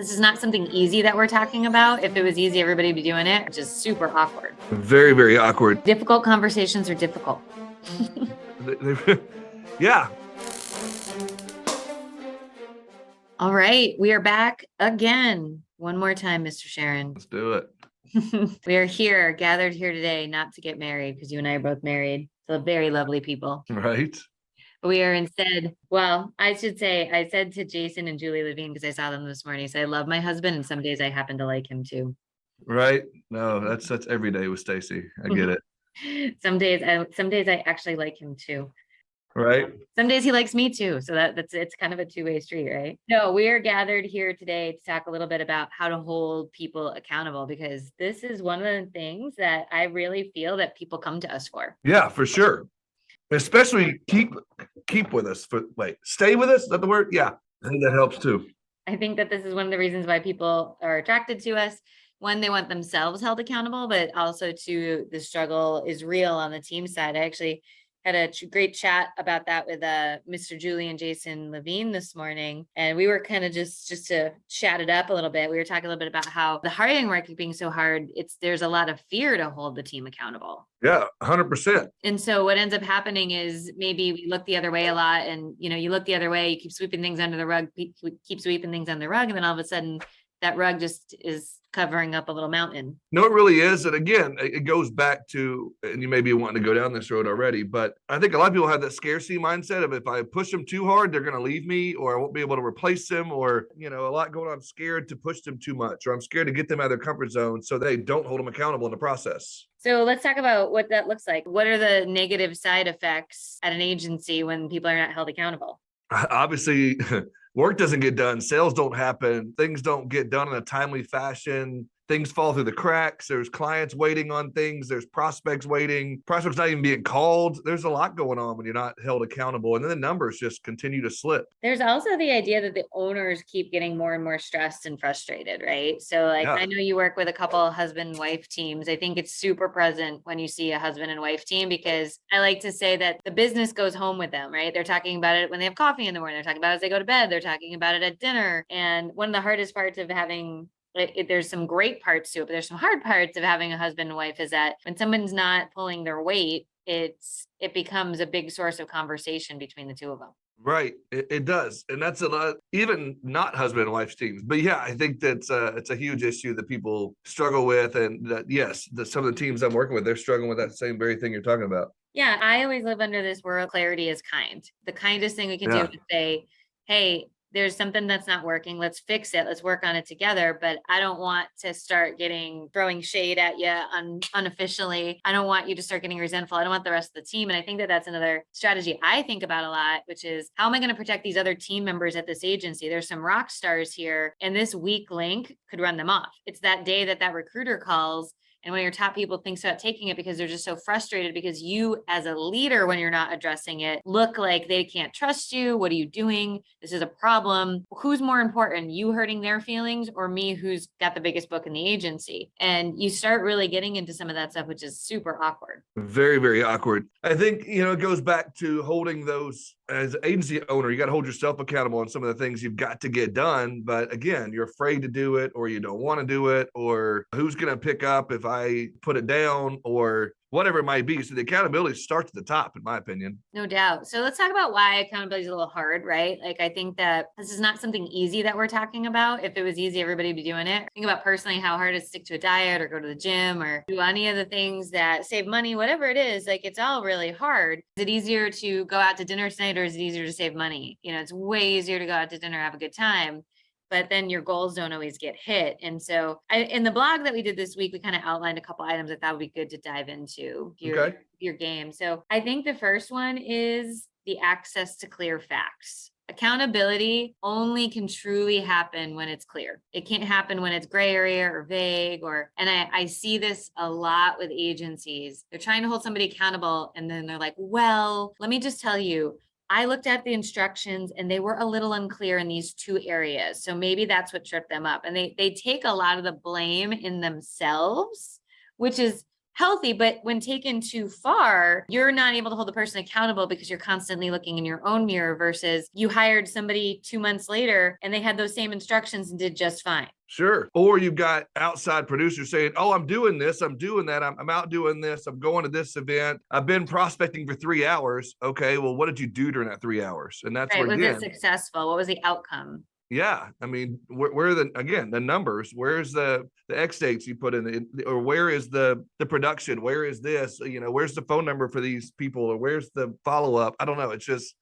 This is not something easy that we're talking about. If it was easy, everybody would be doing it, which is super awkward. Very, very awkward. Difficult conversations are difficult. Yeah. All right, we are back again. One more time, Mr. Sharon. Let's do it. We are here, gathered here today, not to get married, because you and I are both married. So very lovely people. Right. But we are instead, well, I should say, I said to Jason and Julie Levine, because I saw them this morning, I love my husband, and some days I happen to like him too. Right. No, that's every day with Stacy. I get it. Some days I actually like him too. Right. Some days he likes me too. So it's kind of a two-way street, right? No, we are gathered here today to talk a little bit about how to hold people accountable, because this is one of the things that I really feel that people come to us for. Yeah, for sure. Especially keep with us stay with us. Is that the word? Yeah. I think that helps too. I think that this is one of the reasons why people are attracted to us. One, they want themselves held accountable, but also two, the struggle is real on the team side. I actually had a great chat about that with Mr. Julie and Jason Levine this morning. And we were kind of just to chat it up a little bit. We were talking a little bit about how the hiring market being so hard, there's a lot of fear to hold the team accountable. Yeah, 100%. And so what ends up happening is maybe we look the other way a lot, and you look the other way, you keep sweeping things under the rug, keep sweeping things under the rug, and then all of a sudden that rug just is covering up a little mountain. No, it really is. And again, it goes back to, and you may be wanting to go down this road already, but I think a lot of people have that scarcity mindset of, if I push them too hard, they're going to leave me, or I won't be able to replace them, or, a lot going on. I'm scared to push them too much, or I'm scared to get them out of their comfort zone so they don't hold them accountable in the process. So let's talk about what that looks like. What are the negative side effects at an agency when people are not held accountable? Obviously, work doesn't get done. Sales don't happen. Things don't get done in a timely fashion. Things fall through the cracks. There's clients waiting on things. There's prospects waiting. Prospects not even being called. There's a lot going on when you're not held accountable. And then the numbers just continue to slip. There's also the idea that the owners keep getting more and more stressed and frustrated, right? So I know you work with a couple of husband-wife teams. I think it's super present when you see a husband and wife team, because I like to say that the business goes home with them, right? They're talking about it when they have coffee in the morning. They're talking about it as they go to bed. They're talking about it at dinner. And one of the hardest parts of having there's some great parts to it, but there's some hard parts of having a husband and wife, is that when someone's not pulling their weight, it becomes a big source of conversation between the two of them. Right. It does. And that's a lot, even not husband and wife teams. But yeah, I think that's it's a huge issue that people struggle with. And that, yes, some of the teams I'm working with, they're struggling with that same very thing you're talking about. Yeah. I always live under this world, clarity is kind. The kindest thing we can do is say, hey, there's something that's not working. Let's fix it. Let's work on it together. But I don't want to start throwing shade at you unofficially. I don't want you to start getting resentful. I don't want the rest of the team. And I think that that's another strategy I think about a lot, which is, how am I going to protect these other team members at this agency? There's some rock stars here, and this weak link could run them off. It's that day that recruiter calls, and when your top people thinks about taking it because they're just so frustrated because you, as a leader, when you're not addressing it, look like they can't trust you. What are you doing? This is a problem. Who's more important, you hurting their feelings or me, who's got the biggest book in the agency? And you start really getting into some of that stuff, which is super awkward. Very, very awkward. I think, it goes back to holding those, as an agency owner, you got to hold yourself accountable on some of the things you've got to get done. But again, you're afraid to do it, or you don't want to do it, or who's going to pick up if I put it down, or whatever it might be. So the accountability starts at the top, in my opinion. No doubt. So let's talk about why accountability is a little hard, right? I think that this is not something easy that we're talking about. If it was easy, everybody would be doing it. Think about personally how hard it is to stick to a diet or go to the gym or do any of the things that save money, whatever it is. It's all really hard. Is it easier to go out to dinner tonight, or is it easier to save money? It's way easier to go out to dinner, have a good time, but then your goals don't always get hit. And so in the blog that we did this week, we kind of outlined a couple items I thought would be good to dive into your game. So I think the first one is the access to clear facts. Accountability only can truly happen when it's clear. It can't happen when it's gray area or vague, and I see this a lot with agencies. They're trying to hold somebody accountable, and then they're like, well, let me just tell you, I looked at the instructions and they were a little unclear in these two areas. So maybe that's what tripped them up. And they take a lot of the blame in themselves, which is healthy, but when taken too far, you're not able to hold the person accountable because you're constantly looking in your own mirror versus you hired somebody 2 months later and they had those same instructions and did just fine. Sure. Or you've got outside producers saying, oh, I'm doing this, I'm doing that, I'm out doing this, I'm going to this event, I've been prospecting for 3 hours. Okay, well, what did you do during that 3 hours? And that's Right. where, Was it again, successful? What was the outcome? yeah, I mean, where are the numbers? Where's the X dates you put in, or where is the production? Where is this? Where's the phone number for these people, or where's the follow up? I don't know. It's just,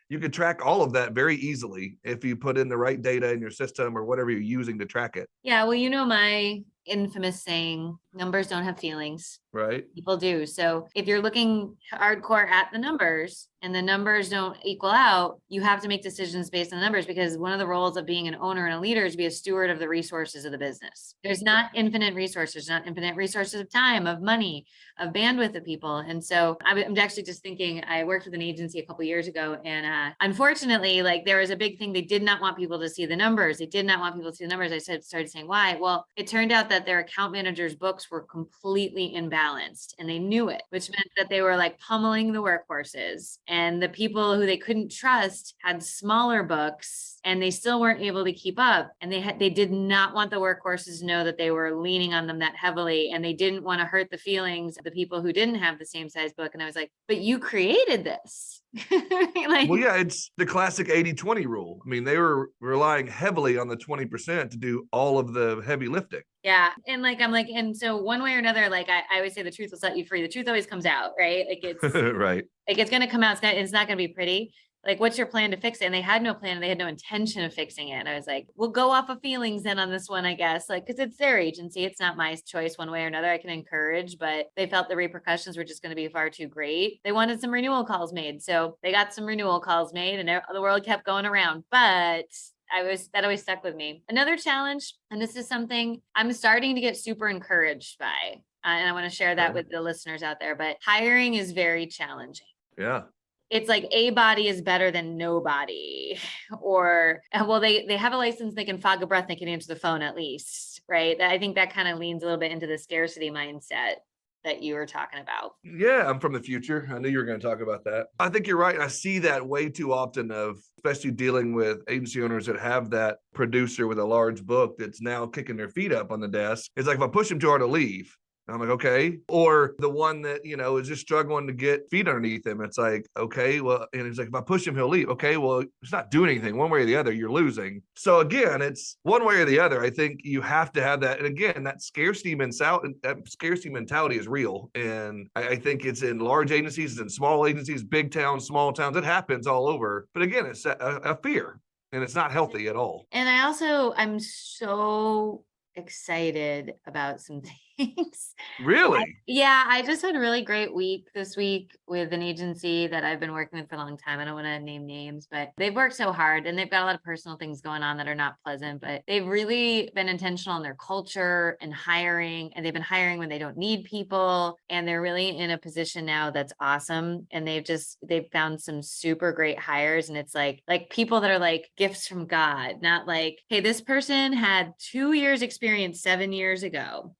you can track all of that very easily if you put in the right data in your system or whatever you're using to track it. Yeah, well, my infamous saying, numbers don't have feelings. Right. People do. So if you're looking hardcore at the numbers and the numbers don't equal out, you have to make decisions based on the numbers, because one of the roles of being an owner and a leader is to be a steward of the resources of the business. There's not infinite resources, not infinite resources of time, of money, of bandwidth of people. And so I'm actually just thinking, I worked with an agency a couple years ago, and unfortunately, like, there was a big thing. They did not want people to see the numbers. They did not want people to see the numbers. I started saying why. Well, it turned out that their account managers' books were completely imbalanced, and they knew it, which meant that they were like pummeling the workhorses, and the people who they couldn't trust had smaller books and they still weren't able to keep up. And they did not want the workhorses to know that they were leaning on them that heavily, and they didn't want to hurt the feelings of the people who didn't have the same size book. And I was like, but you created this. Like, well, yeah, it's the classic 80-20 rule. I mean, they were relying heavily on the 20% to do all of the heavy lifting. yeah. And like, I'm like, and so one way or another, like I always say, the truth will set you free. The truth always comes out, right? Like it's right. like, it's going to come out. It's not going to be pretty. Like, what's your plan to fix it? And they had no plan, and they had no intention of fixing it. And I was like, we'll go off of feelings then on this one, I guess, like, cause it's their agency. It's not my choice one way or another. I can encourage, but they felt the repercussions were just going to be far too great. They wanted some renewal calls made. So they got some renewal calls made, and the world kept going around. But that always stuck with me. Another challenge, and this is something I'm starting to get super encouraged by, and I want to share that with the listeners out there, but hiring is very challenging. Yeah. It's like a body is better than nobody, or, well, they have a license, they can fog a breath, they can answer the phone at least, right? I think that kind of leans a little bit into the scarcity mindset that you were talking about. Yeah, I'm from the future. I knew you were going to talk about that. I think you're right. I see that way too often, especially dealing with agency owners that have that producer with a large book that's now kicking their feet up on the desk. It's like, if I push him too hard to leave, I'm like, okay. Or the one that, is just struggling to get feet underneath him. It's like, okay, well, and it's like, if I push him, he'll leave. Okay, well, it's not doing anything. One way or the other, you're losing. So again, it's one way or the other. I think you have to have that. And again, that scarcity mentality is real. And I think it's in large agencies, it's in small agencies, big towns, small towns. It happens all over. But again, it's a fear, and it's not healthy at all. And I'm so excited about some things. Really? Yeah, I just had a really great week this week with an agency that I've been working with for a long time. I don't want to name names, but they've worked so hard, and they've got a lot of personal things going on that are not pleasant, but they've really been intentional in their culture and hiring, and they've been hiring when they don't need people. And they're really in a position now that's awesome. And they've found some super great hires. And it's like people that are like gifts from God, not like, hey, this person had 2 years experience 7 years ago.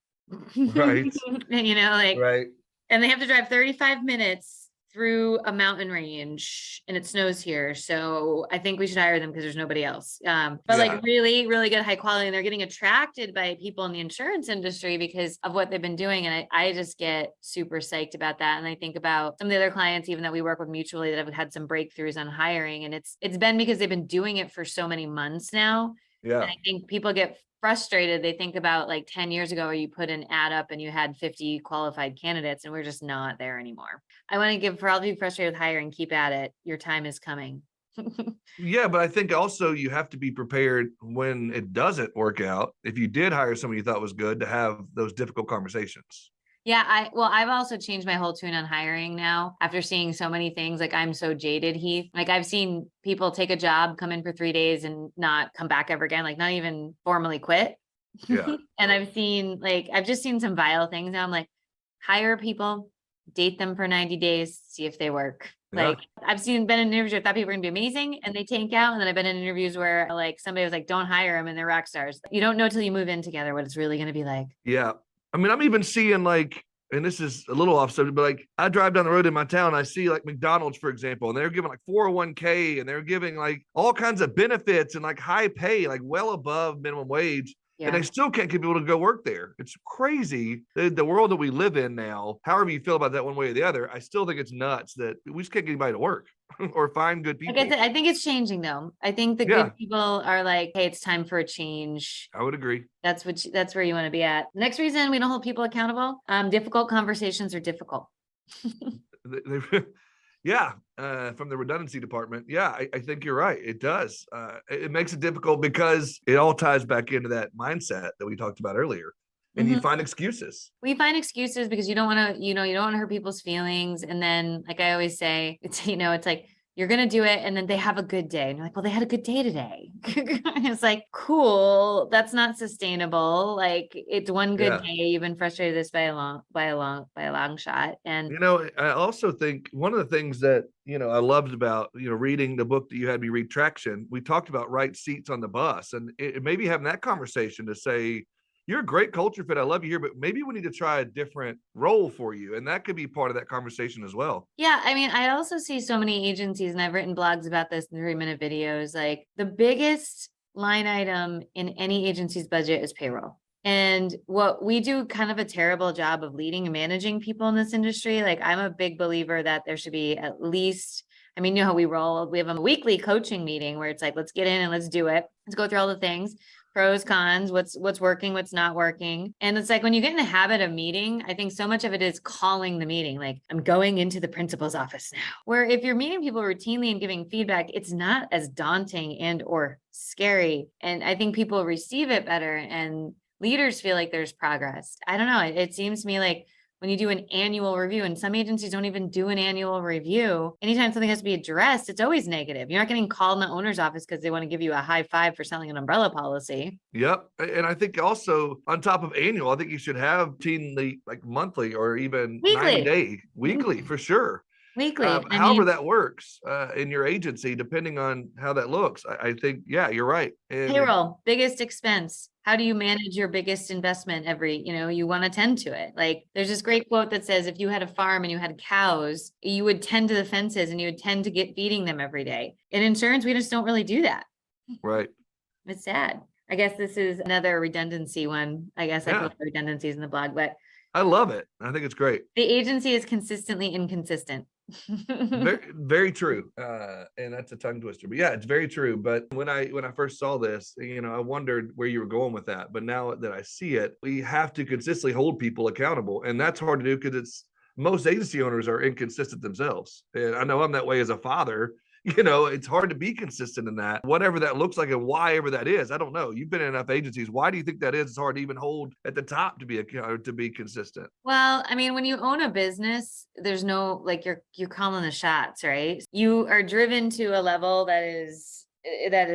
Right. Right. And they have to drive 35 minutes through a mountain range, and it snows here. So I think we should hire them because there's nobody else. Like really, really good, high quality. And they're getting attracted by people in the insurance industry because of what they've been doing. And I just get super psyched about that. And I think about some of the other clients, even that we work with mutually, that have had some breakthroughs on hiring. And it's been because they've been doing it for so many months now. Yeah. And I think people get frustrated. They think about like 10 years ago where you put an ad up and you had 50 qualified candidates, and we're just not there anymore. I want to give, for all of you frustrated with hiring, keep at it. Your time is coming. Yeah, but I think also you have to be prepared when it doesn't work out. If you did hire somebody you thought was good, to have those difficult conversations. Yeah, I've also changed my whole tune on hiring now after seeing so many things. Like, I'm so jaded, Heath. Like, I've seen people take a job, come in for 3 days and not come back ever again, like not even formally quit. Yeah. And I've just seen some vile things now. I'm like, hire people, date them for 90 days, see if they work. Yeah. Like, I've been in interviews where I thought people were gonna be amazing and they tank out. And then I've been in interviews where like somebody was like, don't hire them, and they're rock stars. You don't know till you move in together what it's really gonna be like. Yeah. I mean, I'm even seeing like and this is a little off subject, but like I drive down the road in my town, I see like McDonald's, for example, and they're giving like 401k and they're giving like all kinds of benefits and like high pay, like well above minimum wage. And Yeah. they still can't get people to go work there. It's crazy. The world that we live in now, however you feel about that one way or the other, I still think it's nuts that we just can't get anybody to work or find good Like people. I said, I think it's changing though. I think the Yeah. good people are like, hey, it's time for a change. I would agree. That's where you want to be at. Next reason we don't hold people accountable. Difficult conversations are difficult. Yeah, from the redundancy department. Yeah, I think you're right. It does. It makes it difficult because it all ties back into that mindset that we talked about earlier. And you find excuses. We find excuses because you don't want to, you don't want to hurt people's feelings. And then, like I always say, it's like, you're going to do it. And then they have a good day. And you're like, well, they had a good day today. It's like, cool. That's not sustainable. Like it's one good day. You've been frustrated this by a long shot. And, I also think one of the things that, I loved about, reading the book that you had me read, Traction, we talked about right seats on the bus, and maybe having that conversation to say, you're a great culture fit. I love you here, but maybe we need to try a different role for you. And that could be part of that conversation as well. Yeah. I mean, I also see so many agencies, and I've written blogs about this in 3-minute videos. Like the biggest line item in any agency's budget is payroll. And what we do kind of a terrible job of leading and managing people in this industry. Like I'm a big believer that there should be at least, I mean, you know how we roll. We have a weekly coaching meeting where it's like, let's get in and let's do it. Let's go through all the things. Pros, cons, what's working, what's not working. And it's like when you get in the habit of meeting, I think so much of it is calling the meeting. Like I'm going into the principal's office now. Where if you're meeting people routinely and giving feedback, it's not as daunting and or scary. And I think people receive it better and leaders feel like there's progress. I don't know. It seems to me like when you do an annual review, and some agencies don't even do an annual review, anytime something has to be addressed, it's always negative. You're not getting called in the owner's office because they want to give you a high five for selling an umbrella policy. Yep. And I think also on top of annual, I think you should have routinely like monthly or even Weekly. 90-day, weekly for sure. Weekly. However that works in your agency, depending on how that looks, I think, yeah, you're right. And payroll, biggest expense. How do you manage your biggest investment you want to tend to it? Like there's this great quote that says, if you had a farm and you had cows, you would tend to the fences and you would tend to get feeding them every day. In insurance, we just don't really do that. Right. It's sad. I guess this is another redundancy one. I guess I put redundancies in the blog, but I love it. I think it's great. The agency is consistently inconsistent. Very, very true. And that's a tongue twister, but yeah, it's very true. But when I first saw this, I wondered where you were going with that. But now that I see it, we have to consistently hold people accountable. And that's hard to do because most agency owners are inconsistent themselves. And I know I'm that way as a father. It's hard to be consistent in that, whatever that looks like and why ever that is. I don't know. You've been in enough agencies. Why do you think that is? It's hard to even hold at the top to be consistent. Well, I mean, when you own a business, there's no, like you're calling the shots, right? You are driven to a level that is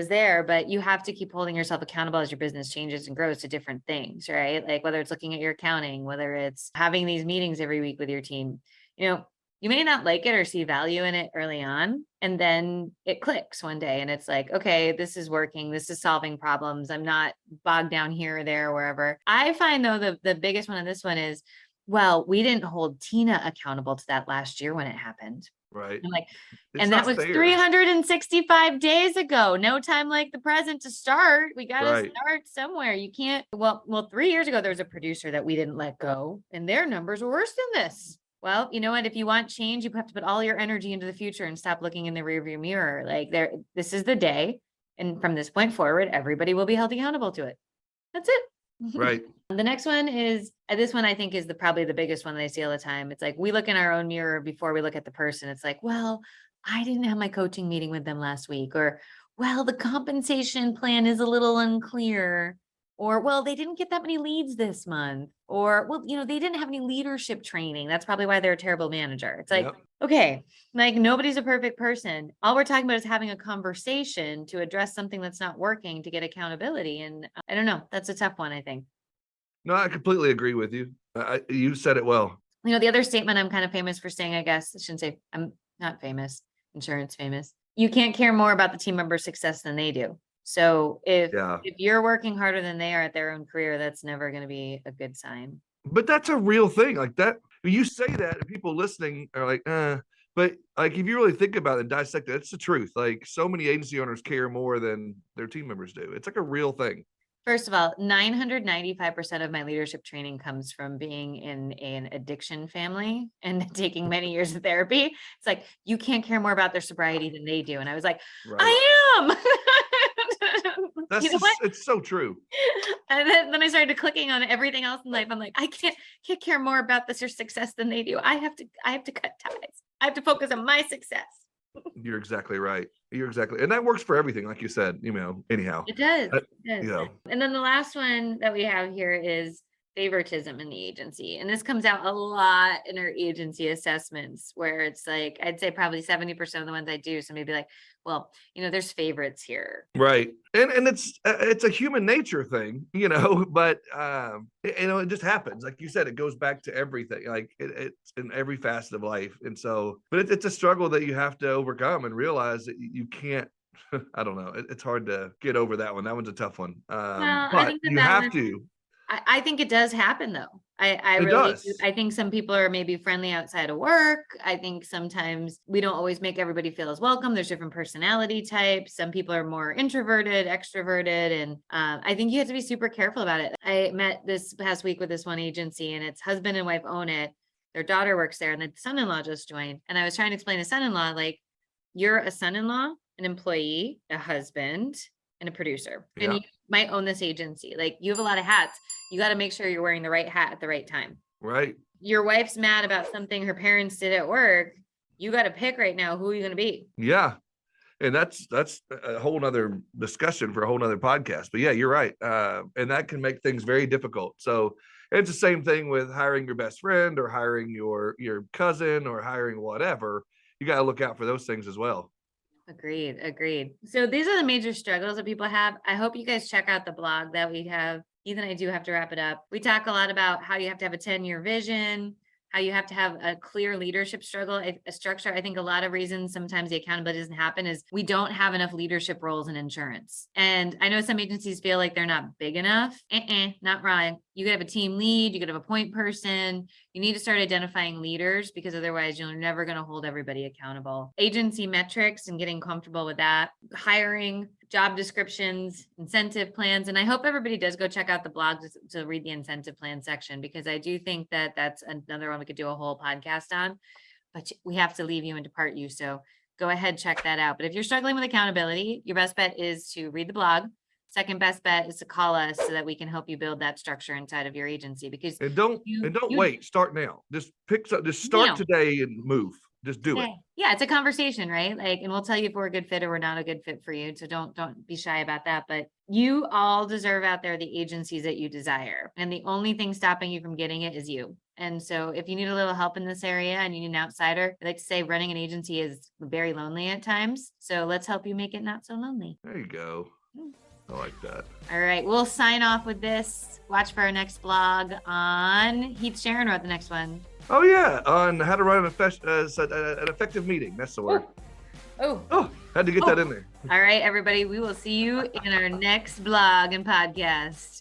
there, but you have to keep holding yourself accountable as your business changes and grows to different things, right? Like whether it's looking at your accounting, whether it's having these meetings every week with your team, you may not like it or see value in it early on, and then it clicks one day and it's like, okay, this is working. This is solving problems. I'm not bogged down here or there, or wherever. I find though, the biggest one of this one is, well, we didn't hold Tina accountable to that last year when it happened. Right. I'm like, and that was fair. 365 days ago. No time like the present to start. We got to start somewhere. You can't, well, 3 years ago, there was a producer that we didn't let go and their numbers were worse than this. Well, you know what? If you want change, you have to put all your energy into the future and stop looking in the rearview mirror. Like this is the day. And from this point forward, everybody will be held accountable to it. That's it. Right. The next one is, this one I think is probably the biggest one that I see all the time. It's like, we look in our own mirror before we look at the person. It's like, well, I didn't have my coaching meeting with them last week, or, well, the compensation plan is a little unclear. Or, well, they didn't get that many leads this month. Or, well, they didn't have any leadership training. That's probably why they're a terrible manager. It's like, okay, like nobody's a perfect person. All we're talking about is having a conversation to address something that's not working to get accountability. And I don't know, that's a tough one, I think. No, I completely agree with you. You said it well. The other statement I'm kind of famous for saying, I guess I shouldn't say I'm not famous, insurance famous. You can't care more about the team member's success than they do. So if you're working harder than they are at their own career, that's never going to be a good sign. But that's a real thing. Like that, You say that and people listening are like, but like if you really think about it and dissect it, it's the truth. Like so many agency owners care more than their team members do. It's like a real thing. First of all, 995% of my leadership training comes from being in an addiction family and taking many years of therapy. It's like, you can't care more about their sobriety than they do. And I was like, Right. I am. That's You know what? it's so true. And then I started clicking on everything else in life. I'm like, I can't care more about this or success than they do. I have to cut ties. I have to focus on my success. You're exactly right. And that works for everything, like you said, anyhow. It does. You know. And then the last one that we have here is favoritism in the agency. And this comes out a lot in our agency assessments, where it's like, I'd say probably 70% of the ones I do. So maybe like, well, there's favorites here. Right. And it's a human nature thing, but it just happens. Like you said, it goes back to everything. Like it's in every facet of life. And so, but it's a struggle that you have to overcome and realize that you can't. I don't know. It's hard to get over that one. That one's a tough one. Well, but I think you have to. I think it does happen though. I really do. I think some people are maybe friendly outside of work. I think sometimes we don't always make everybody feel as welcome. There's different personality types. Some people are more introverted, extroverted. And I think you have to be super careful about it. I met this past week with this one agency, and it's husband and wife own it. Their daughter works there, and the son-in-law just joined. And I was trying to explain to son-in-law, like, you're a son-in-law, an employee, a husband, and a producer. Yeah. And you might own this agency. Like, you have a lot of hats. You got to make sure you're wearing the right hat at the right time. Right. Your wife's mad about something her parents did at work. You got to pick right now who you're going to be. Yeah. And that's a whole nother discussion for a whole nother podcast. But yeah, you're right. And that can make things very difficult. So it's the same thing with hiring your best friend or hiring your cousin or hiring whatever. You got to look out for those things as well. Agreed. So these are the major struggles that people have. I hope you guys check out the blog that we have. Ethan, I do have to wrap it up. We talk a lot about how you have to have a 10-year vision, how you have to have a clear leadership a structure. I think a lot of reasons sometimes the accountability doesn't happen is we don't have enough leadership roles in insurance. And I know some agencies feel like they're not big enough. Not right. You could have a team lead, you could have a point person. You need to start identifying leaders, because otherwise you're never going to hold everybody accountable. Agency metrics and getting comfortable with that. Hiring, job descriptions, incentive plans. And I hope everybody does go check out the blog to read the incentive plan section, because I do think that that's another one we could do a whole podcast on, but we have to leave you and depart you. So go ahead, check that out. But if you're struggling with accountability, your best bet is to read the blog. Second best bet is to call us so that we can help you build that structure inside of your agency. Because don't wait. Start now. Just start today and move. Just do it. Yeah, it's a conversation, right? Like, and we'll tell you if we're a good fit or we're not a good fit for you. So don't be shy about that. But you all deserve out there the agencies that you desire. And the only thing stopping you from getting it is you. And so if you need a little help in this area and you need an outsider, I like to say running an agency is very lonely at times. So let's help you make it not so lonely. There you go. I like that. All right, we'll sign off with this. Watch for our next blog on Heath Sharon wrote the next one. Oh yeah, on how to run an effective meeting. That's the word. Oh, had to get that in there. All right, everybody. We will see you in our next blog and podcast.